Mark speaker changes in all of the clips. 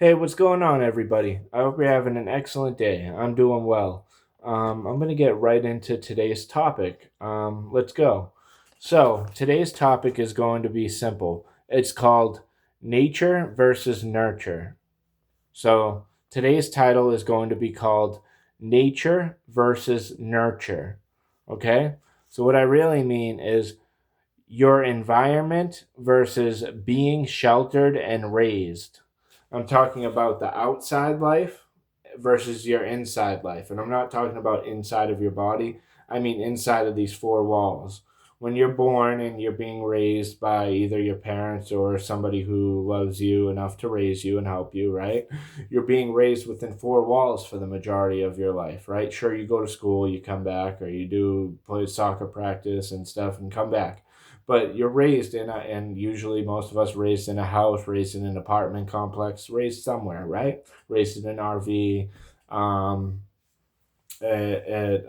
Speaker 1: Hey, what's going on, everybody? I hope you're having an excellent day. I'm doing well. I'm going to get right into today's topic. Let's go. So, today's topic is going to be simple. It's called Nature versus Nurture. So, today's title is going to be called Nature versus Nurture. Okay? So, what I really mean is your environment versus being sheltered and raised. I'm talking about the outside life versus your inside life. And I'm not talking about inside of your body, I mean inside of these four walls. When you're born and you're being raised by either your parents or somebody who loves you enough to raise you and help you, right? You're being raised within four walls for the majority of your life, right? Sure, you go to school, you come back, or you do play soccer practice and stuff and come back, but you're raised in and usually most of us raised in a house, raised in an apartment complex, raised somewhere, right? Raised in an RV, um, at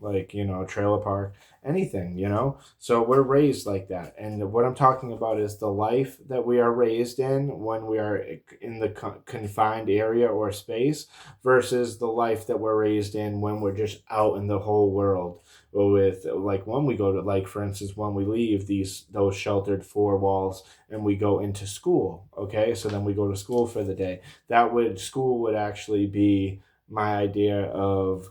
Speaker 1: like, trailer park, anything, so we're raised like that. And what I'm talking about is the life that we are raised in when we are in the confined area or space versus the life that we're raised in when we're just out in the whole world. With, like, when we go to, like, for instance, when we leave those sheltered four walls and we go into school, okay, so then we go to school for the day. School would actually be my idea of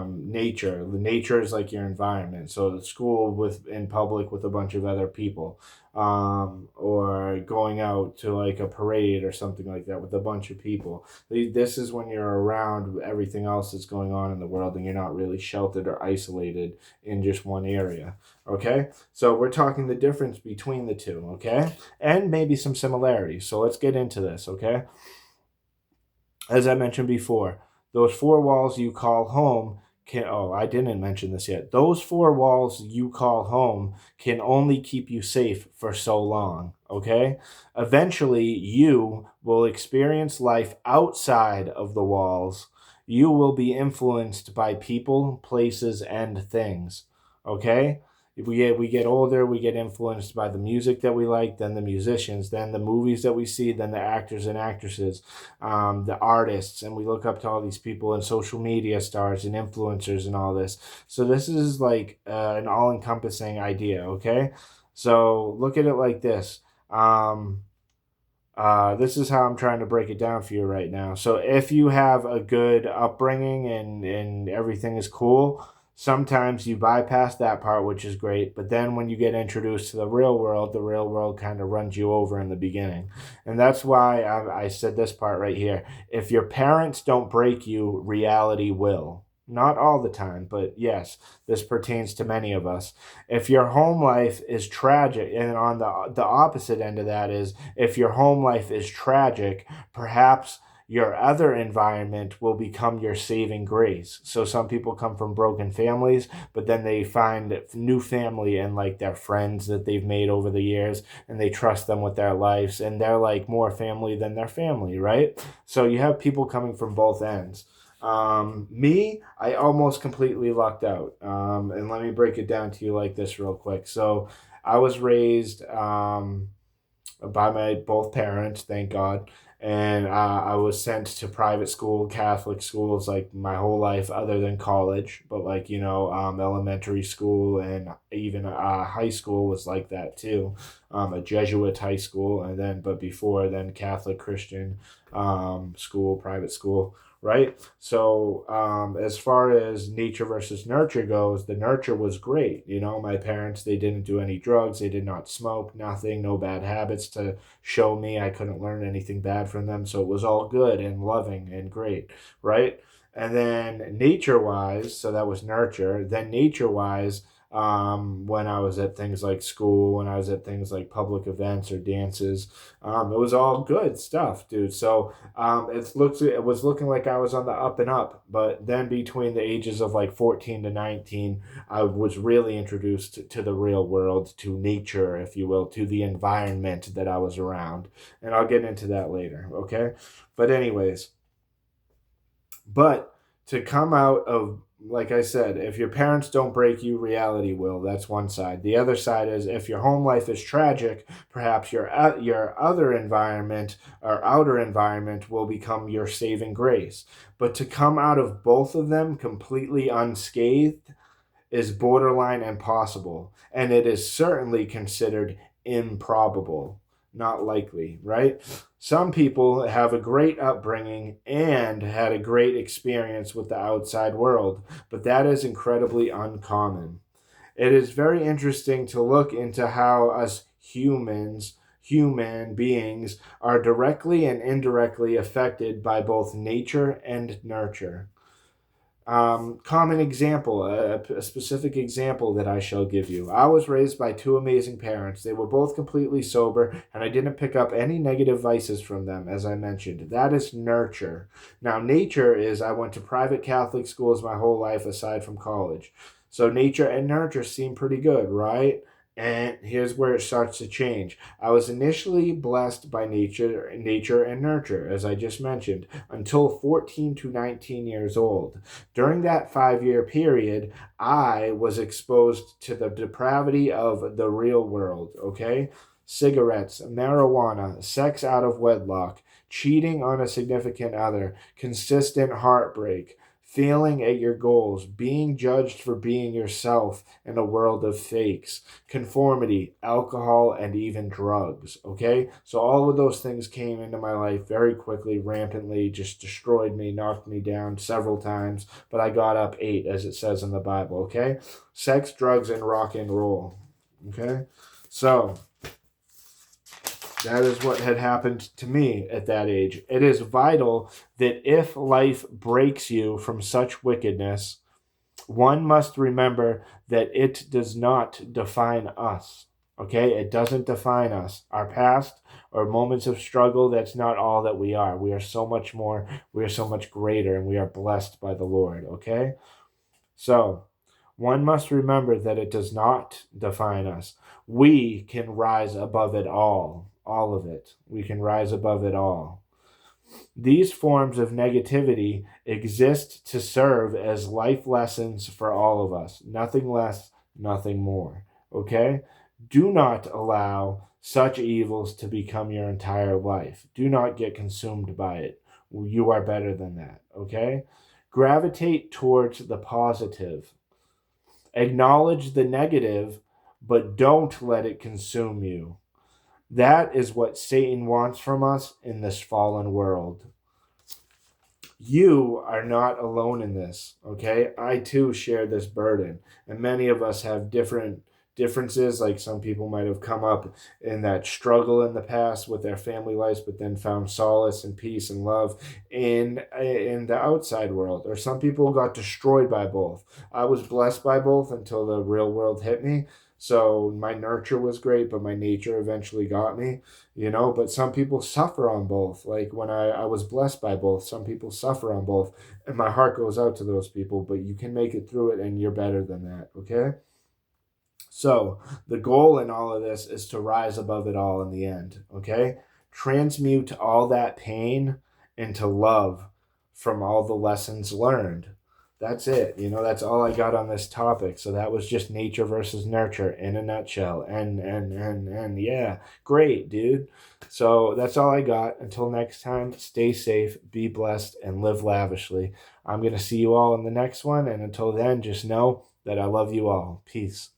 Speaker 1: nature. The nature is like your environment. So the school with in public with a bunch of other people, or going out to like a parade or something like that with a bunch of people. This is when you're around everything else that's going on in the world, and you're not really sheltered or isolated in just one area. Okay, so we're talking the difference between the two. Okay, and maybe some similarities. So let's get into this. Okay, as I mentioned before, those four walls you call home can, oh, I didn't mention this yet. Those four walls you call home can only keep you safe for so long, okay? Eventually, you will experience life outside of the walls. You will be influenced by people, places, and things, okay? If we get older, we get influenced by the music that we like, then the musicians, then the movies that we see, then the actors and actresses, the artists, and we look up to all these people and social media stars and influencers and all this. So this is like an all-encompassing idea, okay? So look at it like this. This is how I'm trying to break it down for you right now. So if you have a good upbringing and everything is cool, sometimes you bypass that part, which is great. But then when you get introduced to the real world kind of runs you over in the beginning. And that's why I said this part right here. If your parents don't break you, reality will. Not all the time, but yes, this pertains to many of us. If your home life is tragic, and on the opposite end of that is, if your home life is tragic, perhaps your other environment will become your saving grace. So some people come from broken families, but then they find new family and like their friends that they've made over the years, and they trust them with their lives, and they're like more family than their family, right? So you have people coming from both ends. Me, I almost completely lucked out. And let me break it down to you like this real quick. So I was raised by my both parents, thank God. And I was sent to private school, Catholic schools, like my whole life, other than college. But like, elementary school and even high school was like that too. A Jesuit high school, and then but before then Catholic Christian school, private school, right? So as far as nature versus nurture goes, the nurture was great. My parents, they didn't do any drugs, they did not smoke, nothing, no bad habits to show me. I couldn't learn anything bad from them, so it was all good and loving and great, right? And then nature wise, so that was nurture. Then nature wise, when I was at things like school, when I was at things like public events or dances, it was all good stuff, dude. So it was looking like I was on the up and up. But then between the ages of like 14 to 19, I was really introduced to the real world, to nature, if you will, to the environment that I was around. And I'll get into that later, okay? But anyways, but to come out of like I said, if your parents don't break you, reality will. That's one side. The other side is if your home life is tragic, perhaps your other environment or outer environment will become your saving grace. But to come out of both of them completely unscathed is borderline impossible, and it is certainly considered improbable, not likely, right? Some people have a great upbringing and had a great experience with the outside world, but that is incredibly uncommon. It is very interesting to look into how us human beings, are directly and indirectly affected by both nature and nurture. Common example, a specific example that I shall give you. I was raised by two amazing parents. They were both completely sober, and I didn't pick up any negative vices from them, as I mentioned. That is nurture. Now, nature is I went to private Catholic schools my whole life aside from college. So nature and nurture seem pretty good, right? And here's where it starts to change. I was initially blessed by nature and nurture, as I just mentioned, until 14 to 19 years old. During that 5 year period, I was exposed to the depravity of the real world, okay? Cigarettes, marijuana, sex out of wedlock, cheating on a significant other, consistent heartbreak, failing at your goals, being judged for being yourself in a world of fakes, conformity, alcohol, and even drugs. Okay? So all of those things came into my life very quickly, rampantly, just destroyed me, knocked me down several times, but I got up 8, as it says in the Bible. Okay? Sex, drugs, and rock and roll. Okay? So that is what had happened to me at that age. It is vital that if life breaks you from such wickedness, one must remember that it does not define us. Okay? It doesn't define us. Our past or moments of struggle, that's not all that we are. We are so much more, we are so much greater, and we are blessed by the Lord. Okay? So, one must remember that it does not define us. We can rise above it all of it. We can rise above it all. These forms of negativity exist to serve as life lessons for all of us. Nothing less, nothing more. Okay? Do not allow such evils to become your entire life. Do not get consumed by it. You are better than that. Okay? Gravitate towards the positive. Acknowledge the negative, but don't let it consume you. That is what Satan wants from us in this fallen world. You are not alone in this, okay? I too share this burden, and many of us have differences. Like some people might have come up in that struggle in the past with their family lives, but then found solace and peace and love in the outside world. Or some people got destroyed by both. I was blessed by both until the real world hit me. So my nurture was great, but my nature eventually got me, but some people suffer on both. Like when I was blessed by both, some people suffer on both. And my heart goes out to those people, but you can make it through it and you're better than that, okay? So the goal in all of this is to rise above it all in the end, okay? Transmute all that pain into love from all the lessons learned. That's it. That's all I got on this topic. So that was just nature versus nurture in a nutshell. And yeah, great, dude. So that's all I got. Until next time, stay safe, be blessed, and live lavishly. I'm going to see you all in the next one. And until then, just know that I love you all. Peace.